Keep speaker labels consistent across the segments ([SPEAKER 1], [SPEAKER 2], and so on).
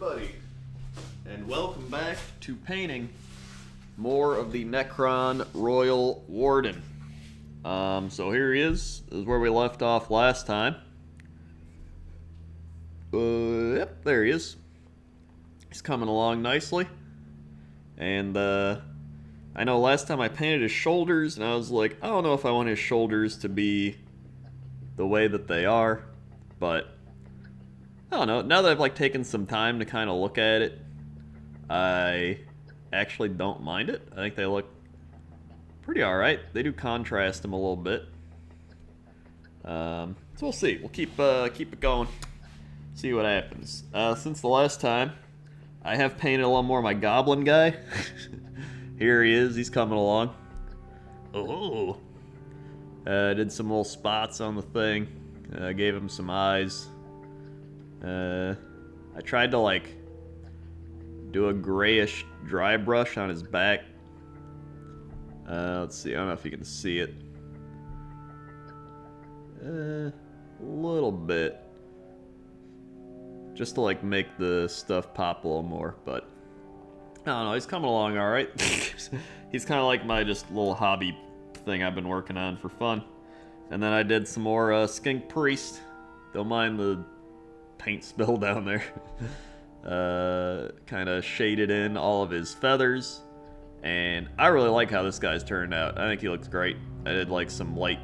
[SPEAKER 1] everybody, and welcome back to painting more of the Necron Royal Warden. So here he is. This is where we left off last time. Yep, there he is. He's coming along nicely. And I know last time I painted his shoulders, and I was like, I don't know if I want his shoulders to be the way that they are, but I don't know. Now that I've taken some time to kind of look at it, I actually don't mind it. I think they look pretty alright. They do contrast them a little bit. So we'll see. We'll keep it going. See what happens. Since the last time, I have painted a little more of my goblin guy. Here he is. He's coming along. Oh. Did some little spots on the thing. Gave him some eyes. I tried to do a grayish dry brush on his back. Let's see, I don't know if you can see it. A little bit. Just to make the stuff pop a little more, but I don't know, he's coming along alright. He's kind of like my just little hobby thing I've been working on for fun. And then I did some more Skink Priest. Don't mind the paint spill down there. Kind of shaded in all of his feathers, and I really like how this guy's turned out. I think he looks great. I did some light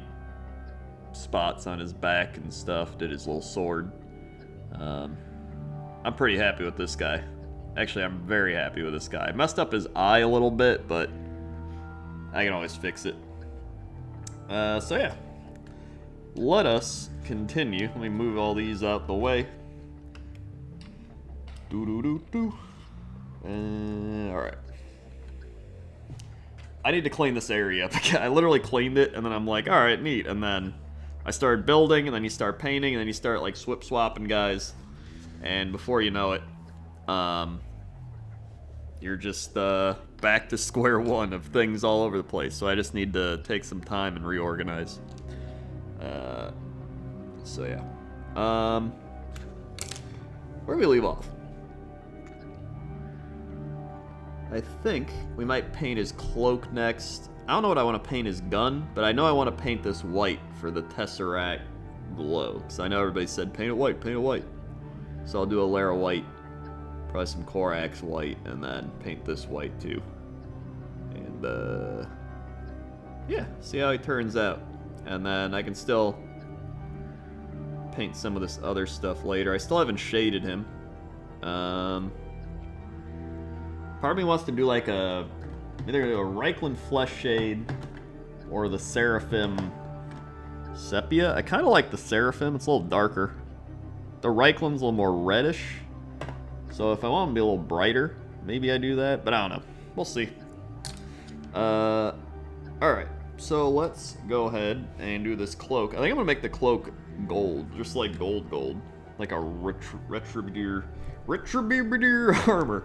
[SPEAKER 1] spots on his back and stuff, did his little sword. I'm pretty happy with this guy. Actually, I'm very happy with this guy. I messed up his eye a little bit, but I can always fix it. So yeah, let us continue. Let me move all these out the way. Alright. I need to clean this area up. I literally cleaned it, and then I'm like, alright, neat. And then I started building, and then you start painting, and then you start swip-swapping guys. And before you know it, you're just back to square one of things all over the place. So I just need to take some time and reorganize. So yeah. Where do we leave off? I think we might paint his cloak next. I don't know what I want to paint his gun, but I know I want to paint this white for the Tesseract glow. Because I know everybody said, paint it white, paint it white. So I'll do a layer of white, probably some Kroak white, and then paint this white too. And, yeah, see how he turns out. And then I can still paint some of this other stuff later. I still haven't shaded him. Part of me wants to do either a Reichland Flesh Shade or the Seraphon Sepia. I kind of like the Seraphon, it's a little darker. The Reichland's a little more reddish. So if I want them to be a little brighter, maybe I do that, but I don't know. We'll see. Alright, so let's go ahead and do this cloak. I think I'm going to make the cloak gold, just like gold. Like a retributor armor.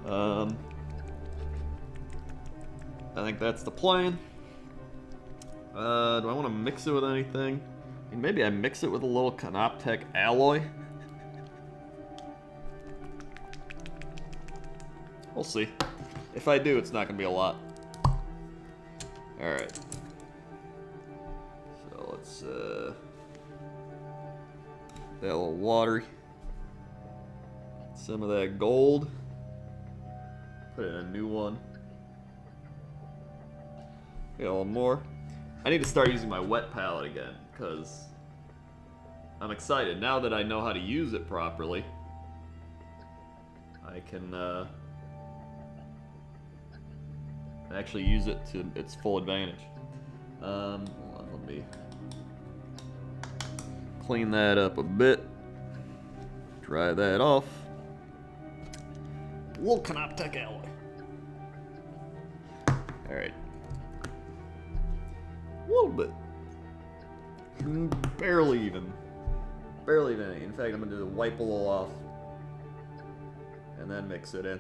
[SPEAKER 1] I think that's the plan. Do I want to mix it with anything? I mean, maybe I mix it with a little Canoptech alloy. We'll see. If I do, it's not going to be a lot. Alright. So let's, that a little watery. Some of that gold. Put in a new one. Get a little more. I need to start using my wet palette again, because I'm excited. Now that I know how to use it properly, I can actually use it to its full advantage. Hold on, let me clean that up a bit. Dry that off. A little Canoptech alloy. Alright. A little bit. Barely even. Barely even any. In fact, I'm going to wipe a little off. And then mix it in.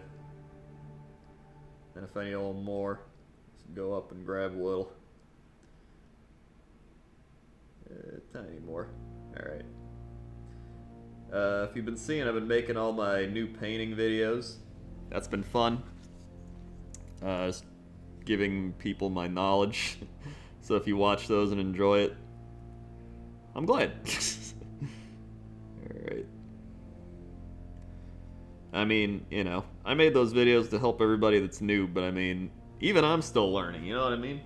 [SPEAKER 1] And if I need a little more, just go up and grab a little. Tiny more. Alright. If you've been seeing, I've been making all my new painting videos. That's been fun. Just giving people my knowledge. So if you watch those and enjoy it, I'm glad. Alright. I mean, you know, I made those videos to help everybody that's new, but I mean, even I'm still learning, you know what I mean?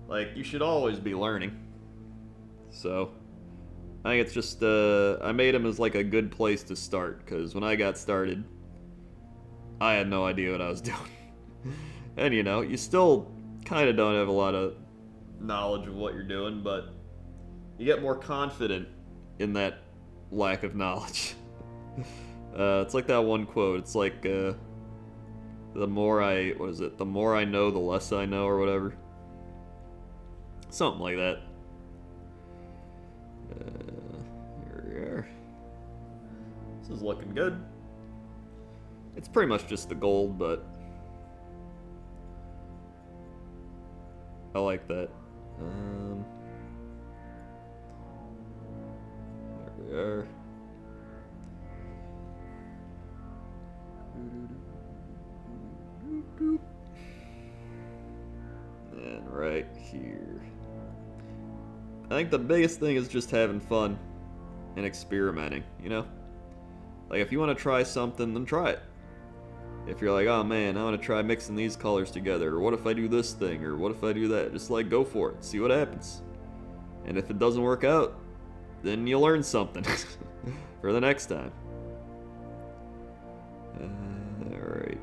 [SPEAKER 1] Like, you should always be learning. So, I think it's just, I made them as like a good place to start, because when I got started, I had no idea what I was doing. And you know, you still kind of don't have a lot of knowledge of what you're doing, but you get more confident in that lack of knowledge. It's like that one quote, it's like, the more I know, the less I know, or whatever. Something like that. Here we are. This is looking good. It's pretty much just the gold, but I like that. There we are. And right here. I think the biggest thing is just having fun and experimenting, you know? Like, if you want to try something, then try it. If you're like, oh man, I want to try mixing these colors together, or what if I do this thing, or what if I do that, just like go for it, see what happens. And if it doesn't work out, then you learn something for the next time. Alright.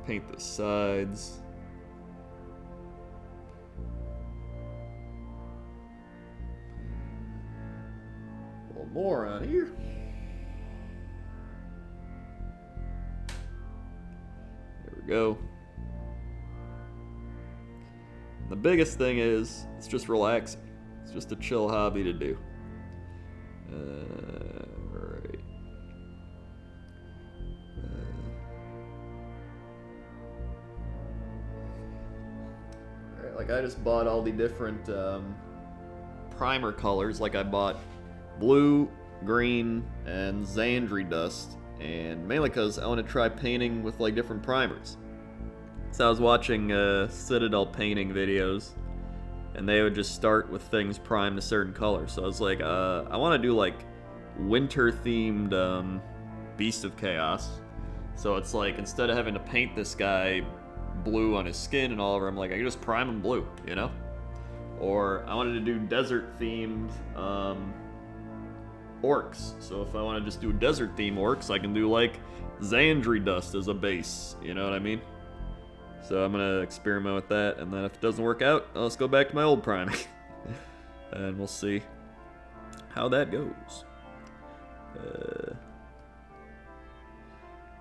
[SPEAKER 1] Paint the sides. A little more on here. There we go. The biggest thing is, it's just relaxing. It's just a chill hobby to do. Alright. Alright, like I just bought all the different primer colors. Like I bought blue, green, and Xandri dust. And mainly because I want to try painting with like different primers. So I was watching Citadel painting videos, and they would just start with things primed a certain color. So I was like, I want to do like winter-themed Beast of Chaos. So it's like, instead of having to paint this guy blue on his skin and all over him, like I can just prime him blue, you know? Or I wanted to do desert-themed orcs. So if I want to just do desert-themed orcs, I can do like Xandri dust as a base, you know what I mean? So I'm going to experiment with that, and then if it doesn't work out, let's go back to my old priming. And we'll see how that goes.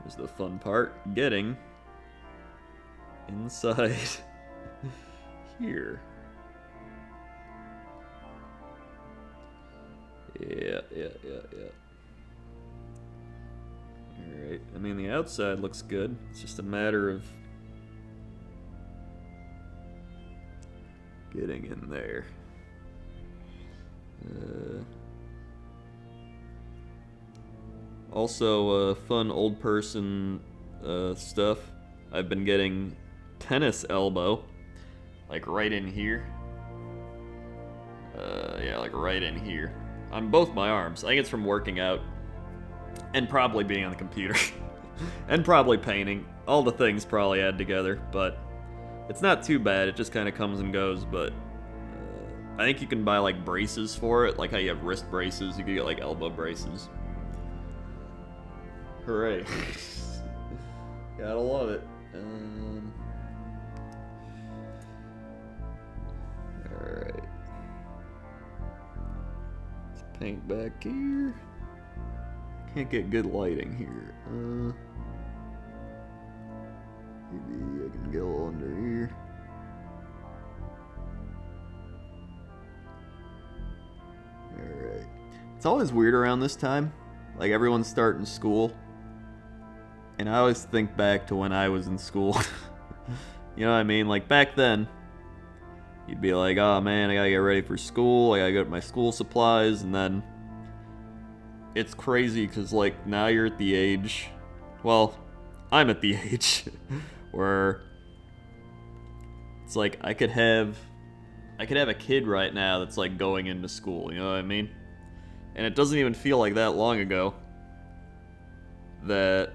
[SPEAKER 1] Here's the fun part, getting inside here. Yeah. Alright, I mean the outside looks good, it's just a matter of getting in there. Also, fun old person stuff. I've been getting tennis elbow, like right in here. Yeah, like right in here. On both my arms. I think it's from working out. And probably being on the computer. And probably painting. All the things probably add together, but it's not too bad, it just kind of comes and goes, but I think you can buy like braces for it, like how you have wrist braces, you can get like elbow braces. Hooray. Gotta love it. Alright. Let's paint back here. Can't get good lighting here. Maybe I can go under here. Alright. It's always weird around this time. Like, everyone's starting school. And I always think back to when I was in school. You know what I mean? Like, back then, you'd be like, oh man, I gotta get ready for school, I gotta get my school supplies, and then it's crazy because, like, now you're at the age, well, I'm at the age where it's like I could have a kid right now that's like going into school, you know what I mean? And it doesn't even feel like that long ago that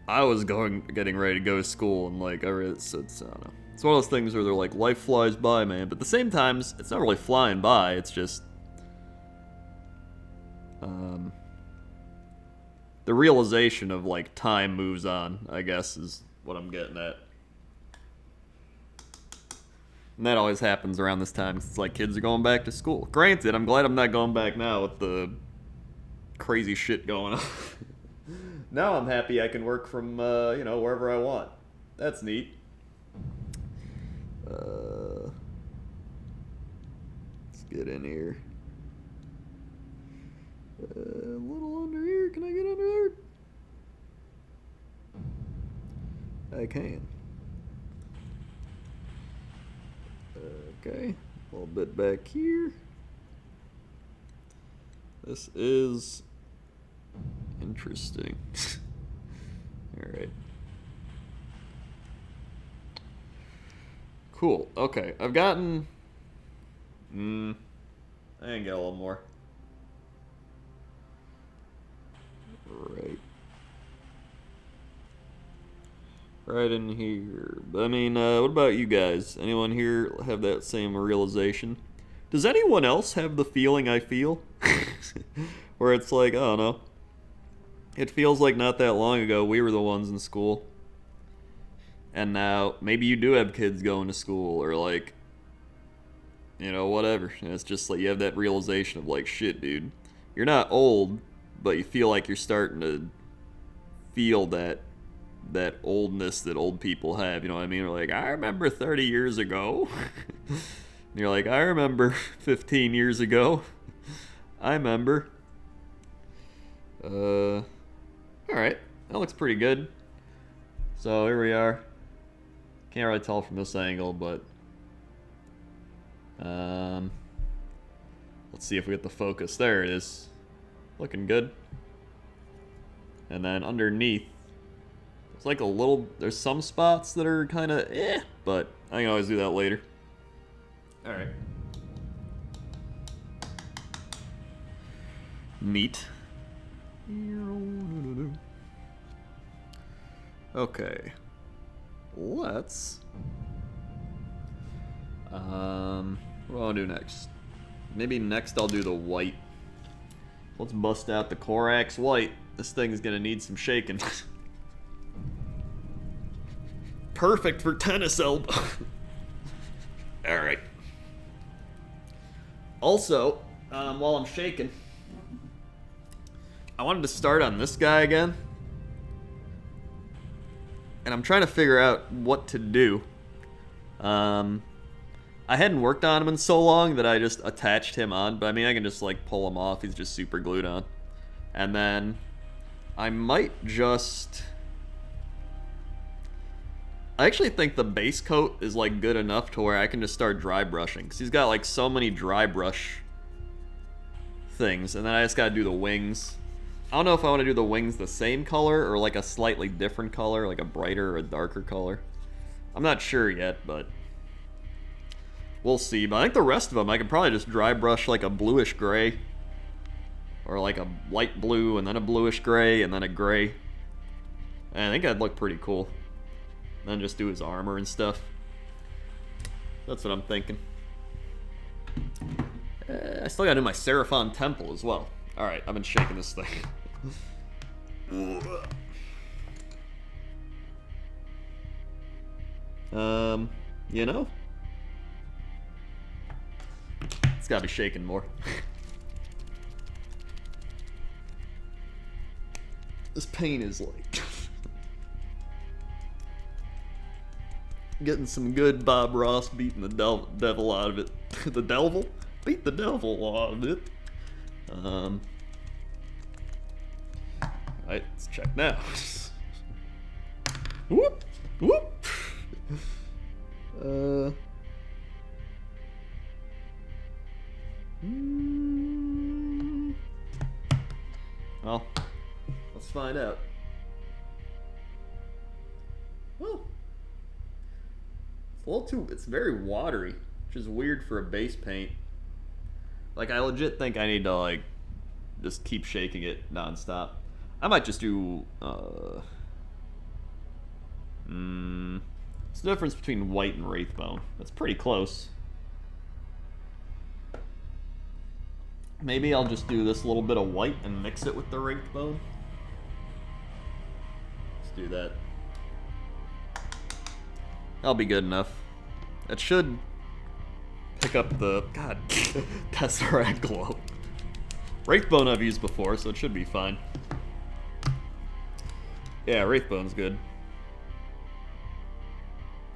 [SPEAKER 1] I was getting ready to go to school, and like it's I don't know. It's one of those things where they're like, life flies by, man. But at the same time, it's not really flying by. It's just the realization of like time moves on, I guess, is what I'm getting at. And that always happens around this time. It's like kids are going back to school. Granted, I'm glad I'm not going back now with the crazy shit going on. Now I'm happy I can work from, wherever I want. That's neat. Let's get in here. A little under here. Can I get under there? I can. Okay, a little bit back here. This is interesting. Alright. Cool, okay, I've gotten... I can get a little more. Right in here. But I mean, what about you guys? Anyone here have that same realization? Does anyone else have the feeling I feel? Where it's like, I don't know. It feels like not that long ago we were the ones in school. And now, maybe you do have kids going to school, or like, whatever. And it's just like, you have that realization of like, shit, dude. You're not old, but you feel like you're starting to feel that oldness that old people have, you know what I mean? Or like, I remember 30 years ago. And you're like, I remember 15 years ago. I remember. Alright, that looks pretty good. So here we are. Can't really tell from this angle, but let's see if we get the focus. There it is. Looking good. And then underneath, it's like there's some spots that are kind of but I can always do that later. Alright. Neat. Okay. Let's... what do I want to do next? Maybe next I'll do the white. Let's bust out the Kroak's white. This thing is gonna need some shaking. Perfect for tennis elbow. Alright. Also, while I'm shaking, I wanted to start on this guy again. And I'm trying to figure out what to do. I hadn't worked on him in so long that I just attached him on. But I mean, I can just like pull him off. He's just super glued on. And then I might just... I actually think the base coat is like good enough to where I can just start dry brushing. Because he's got like so many dry brush things. And then I just gotta do the wings. I don't know if I want to do the wings the same color or like a slightly different color, like a brighter or a darker color. I'm not sure yet, but we'll see. But I think the rest of them I could probably just dry brush like a bluish gray. Or like a light blue and then a bluish gray and then a gray. And I think that'd look pretty cool. And then just do his armor and stuff. That's what I'm thinking. I still gotta do my Seraphon temple as well. Alright, I've been shaking this thing. It's gotta be shaking more. This pain is like... getting some good Bob Ross beating the devil out of it. The devil? Beat the devil out of it. Alright, let's check now. Whoop! Whoop! Well, let's find out. Well, it's a little too, it's very watery, which is weird for a base paint. Like, I legit think I need to, like, just keep shaking it nonstop. I might just do, what's the difference between white and Wraithbone? That's pretty close. Maybe I'll just do this little bit of white and mix it with the Wraithbone. Let's do that. That'll be good enough. That should pick up the, God, Tesseract glow. Wraithbone I've used before, so it should be fine. Yeah, Wraithbone's good.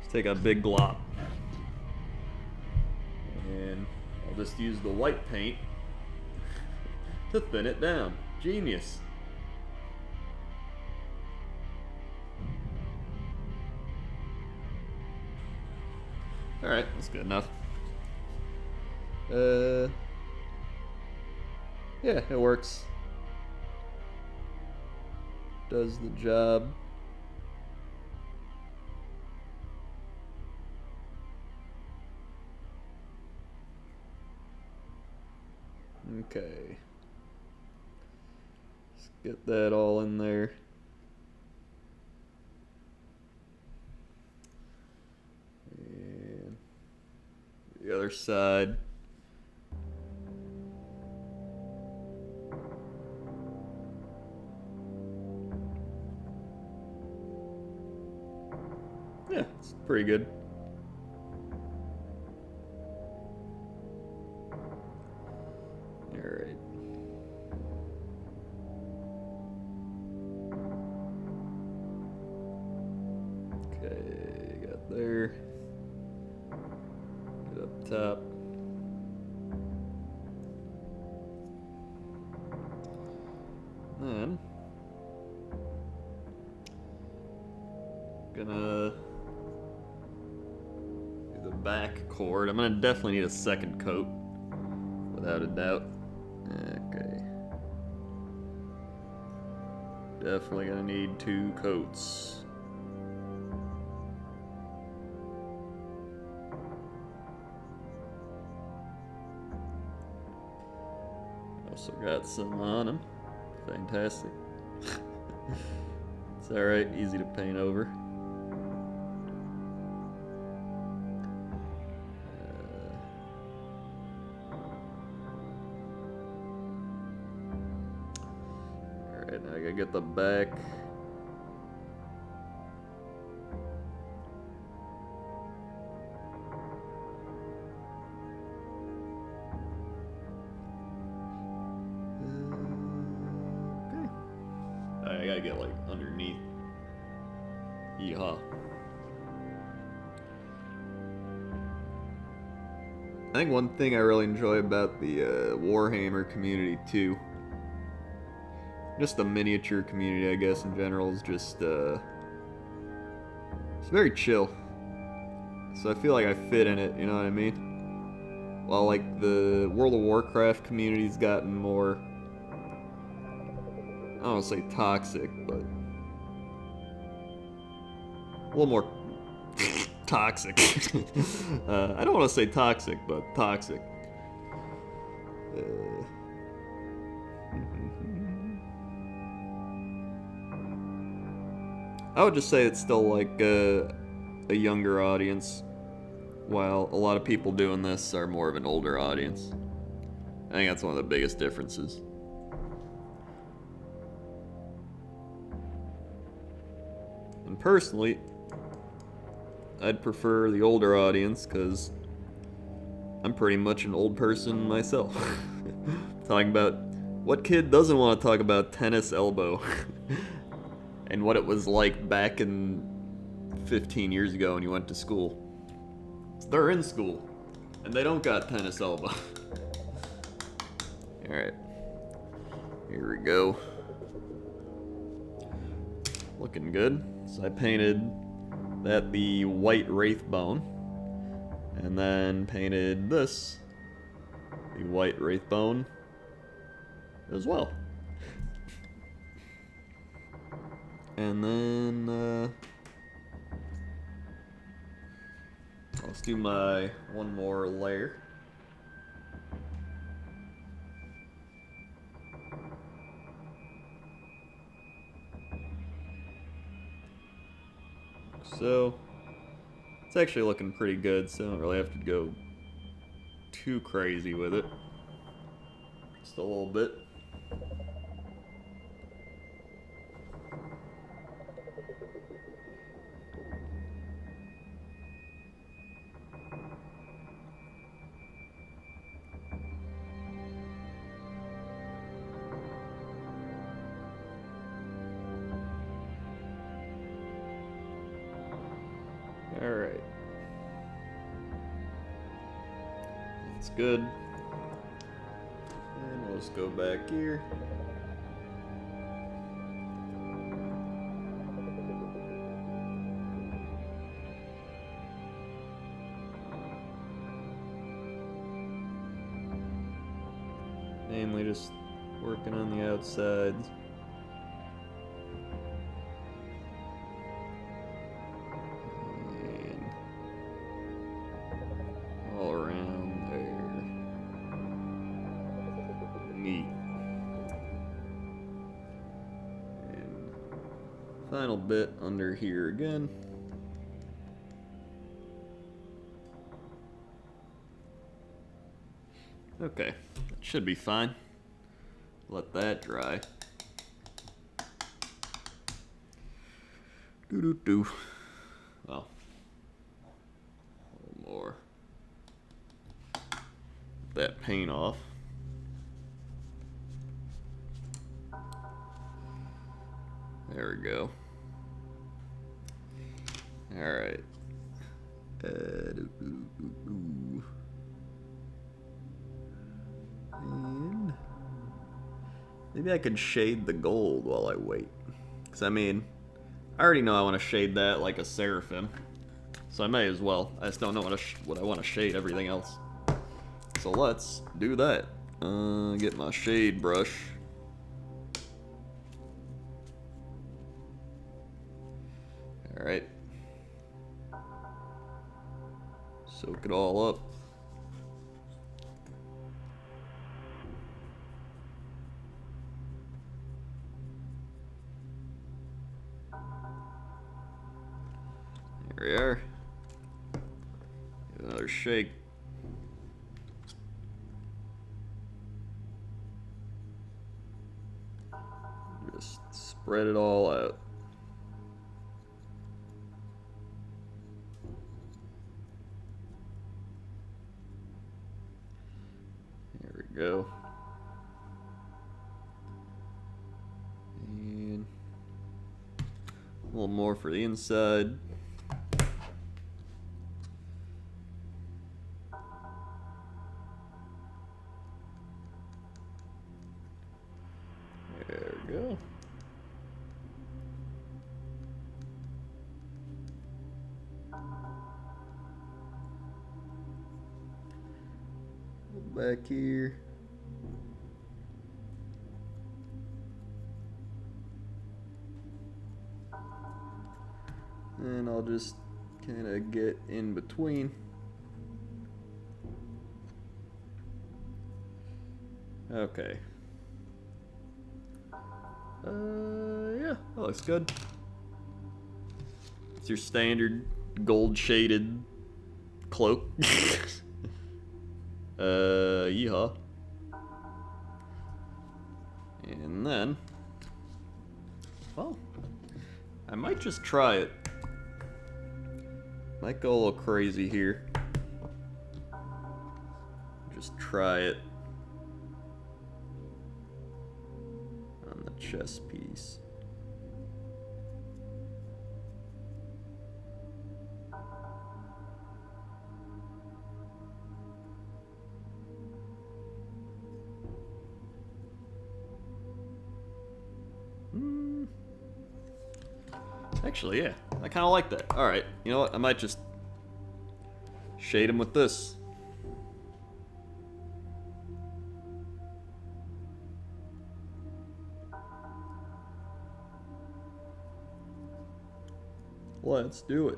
[SPEAKER 1] Let's take a big glop. And I'll just use the white paint to thin it down. Genius. Alright, that's good enough. Yeah, it works. Does the job. Okay. Let's get that all in there. And the other side. Yeah, it's pretty good. Alright. Okay, got there. Get up top. Then gonna do the back cord. I'm gonna definitely need a second coat, without a doubt. Okay. Definitely gonna need 2 coats. Also got some on them. Fantastic. It's alright, easy to paint over. Alright, now I gotta get the back. I gotta get like underneath. Yeehaw. I think one thing I really enjoy about the Warhammer community too, just the miniature community I guess in general, is just it's very chill. So I feel like I fit in it, you know what I mean? While like the World of Warcraft community's gotten more, I don't want to say toxic, but a little more toxic. I don't want to say toxic, but toxic. I would just say it's still like a younger audience, while a lot of people doing this are more of an older audience. I think that's one of the biggest differences. And personally, I'd prefer the older audience because I'm pretty much an old person myself. Talking about what kid doesn't want to talk about tennis elbow and what it was like back in 15 years ago when you went to school. They're in school and they don't got tennis elbow. Alright, here we go. Looking good. So I painted that the white Wraithbone, and then painted this the white Wraithbone as well. And then let's do my one more layer. So it's actually looking pretty good, so I don't really have to go too crazy with it. Just a little bit. Alright. That's good. And we'll just go back here. Mainly just working on the outsides. Final bit under here again. Okay, that should be fine. Let that dry. Doo-doo-doo. Well, a little more. Get that paint off. There we go. Alright. And maybe I could shade the gold while I wait. Because, I mean, I already know I want to shade that like a Seraphon. So I may as well. I just don't know what I want to shade everything else. So let's do that. Get my shade brush. Alright. Soak it all up. There we are. Give it another shake. Just spread it all out. Go. And a little more for the inside. There we go. Back here. And I'll just kind of get in between. Okay. Yeah, that looks good. It's your standard gold shaded cloak. Yeehaw. And then, well, I might just try it. Might go a little crazy here. Just try it on the chest piece. Actually, yeah, I kind of like that. Alright, you know what? I might just shade him with this. Let's do it.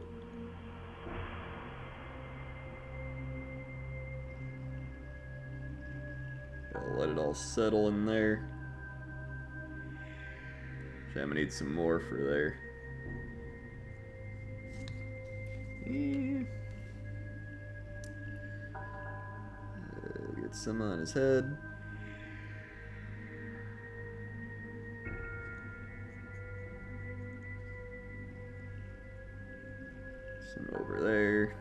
[SPEAKER 1] Gotta let it all settle in there. I'm gonna need some more for there. Get some on his head. Some over there.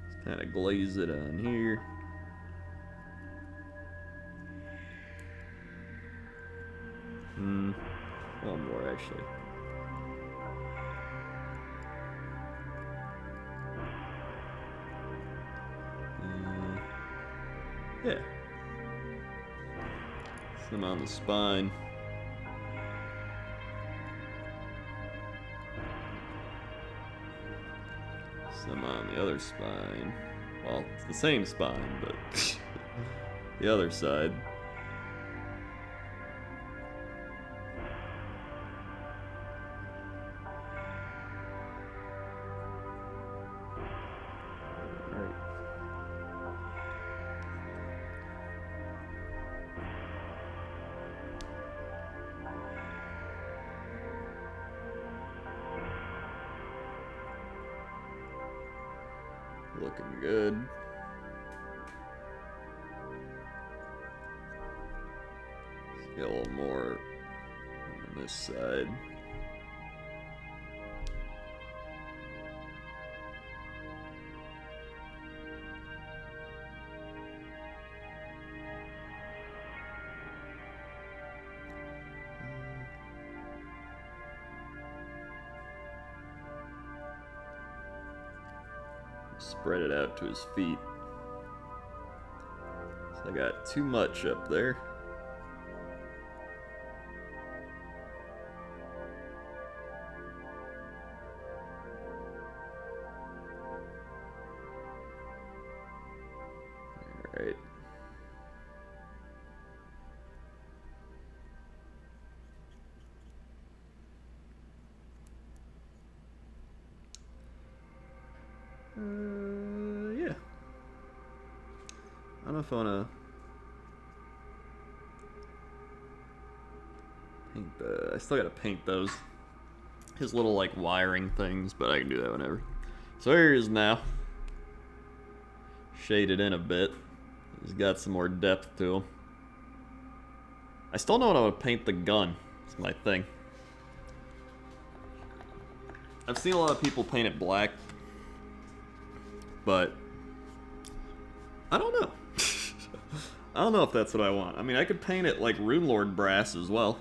[SPEAKER 1] Just kind of glaze it on here. One more actually. Yeah. Some on the spine. Some on the other spine. Well, it's the same spine, but the other side. Looking good. Let's get a little more on this side. Spread it out to his feet. So I got too much up there. All right. Yeah. I don't know if I want to paint I still got to paint those. His little, like, wiring things, but I can do that whenever. So here he is now. Shaded in a bit. He's got some more depth to him. I still don't know how to paint the gun. It's my thing. I've seen a lot of people paint it black, but I don't know. I don't know if that's what I want. I mean, I could paint it like Runelord brass as well,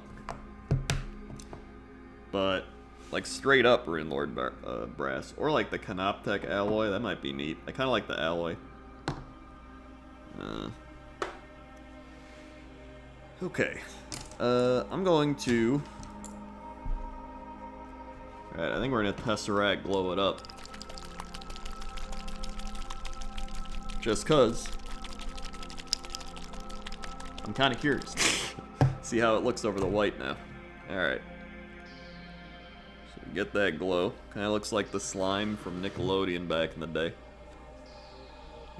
[SPEAKER 1] but like straight up Runelord brass, or like the Canoptech alloy. That might be neat. I kind of like the alloy. Okay, I'm going to. Alright, I think we're gonna Tesseract glow it up. Just cause I'm kind of curious. See how it looks over the white now. Alright. So we get that glow. Kind of looks like the slime from Nickelodeon back in the day.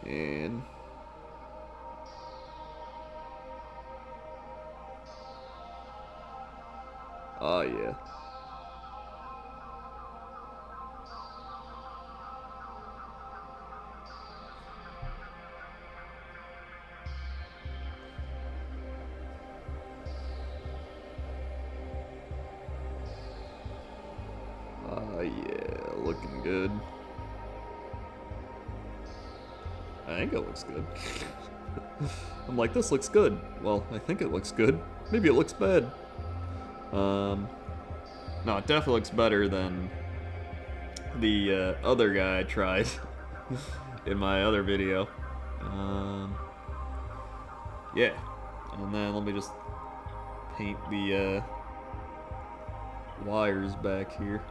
[SPEAKER 1] And oh yeah. Yeah, looking good. I think it looks good. I'm like, this looks good. Well, I think it looks good. Maybe it looks bad. No, it definitely looks better than the other guy I tried in my other video. Yeah. And then let me just paint the wires back here.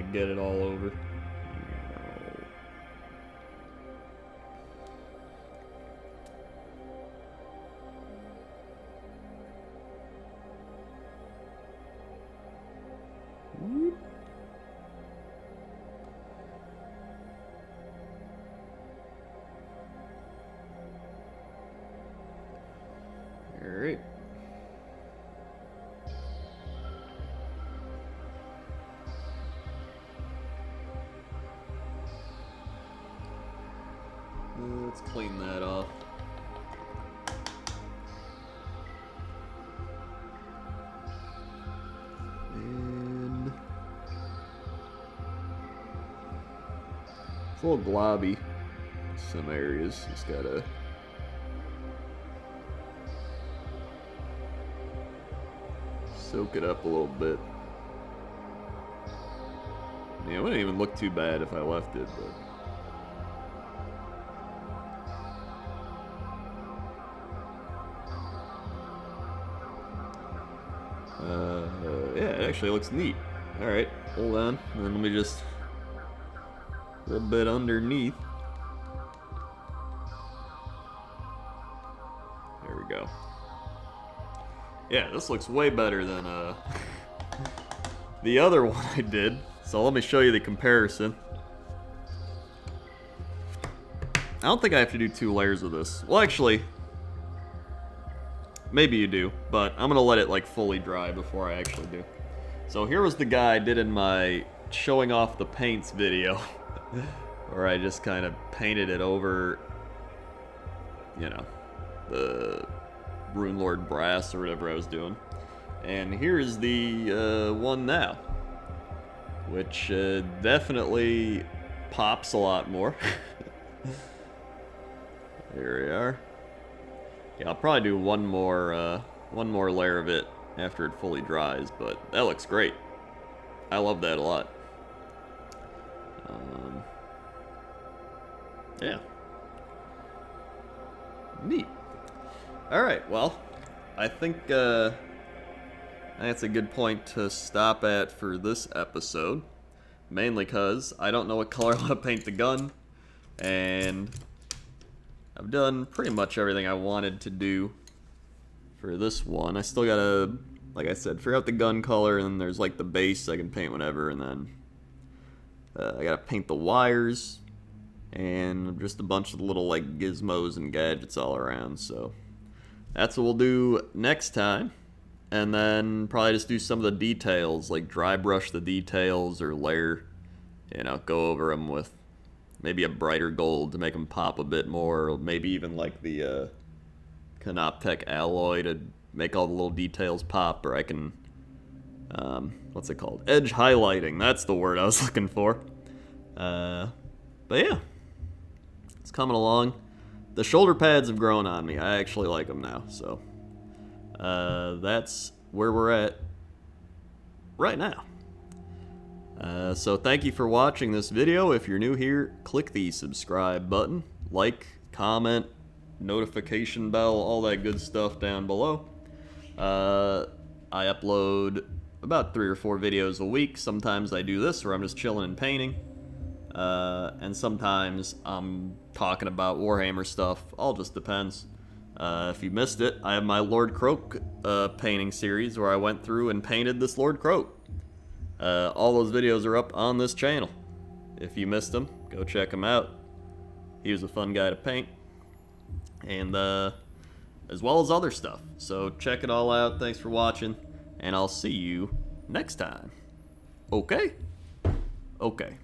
[SPEAKER 1] of get it all over. Whoop. All right. Let's clean that off. And it's a little globby in some areas. Just gotta soak it up a little bit. Yeah, it wouldn't even look too bad if I left it, but yeah, it actually looks neat. Alright, hold on. And then let me just a little bit underneath. There we go. Yeah, this looks way better than the other one I did. So let me show you the comparison. I don't think I have to do 2 layers of this. Well, actually, maybe you do, but I'm gonna let it like fully dry before I actually do. So here was the guy I did in my showing off the paints video, where I just kind of painted it over, you know, the Runelord brass or whatever I was doing. And here's the one now, which definitely pops a lot more. There we are. Yeah, I'll probably do one more layer of it after it fully dries, but that looks great. I love that a lot. Yeah. Neat. Alright, well, I think that's a good point to stop at for this episode. Mainly because I don't know what color I want to paint the gun, and I've done pretty much everything I wanted to do for this one. I still gotta, like I said, figure out the gun color, and then there's like the base I can paint whenever, and then I gotta paint the wires, and just a bunch of little like gizmos and gadgets all around, so that's what we'll do next time. And then probably just do some of the details, like dry brush the details or layer, you know, go over them with maybe a brighter gold to make them pop a bit more, or maybe even like the Canoptech alloy to make all the little details pop, or I can, what's it called? Edge highlighting, that's the word I was looking for. But yeah, it's coming along. The shoulder pads have grown on me. I actually like them now, so that's where we're at right now. So thank you for watching this video. If you're new here, click the subscribe button, like, comment, notification bell, all that good stuff down below. I upload about 3 or 4 videos a week. Sometimes I do this where I'm just chilling and painting, and sometimes I'm talking about Warhammer stuff. All just depends. If you missed it, I have my Lord Kroak painting series where I went through and painted this Lord Kroak. All those videos are up on this channel. If you missed them, go check them out. He was a fun guy to paint, and as well as other stuff. So check it all out. Thanks for watching, and I'll see you next time. Okay? Okay.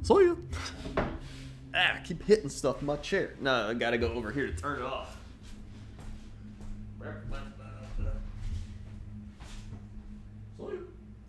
[SPEAKER 1] See ya. I keep hitting stuff in my chair. No, I gotta go over here to turn it off.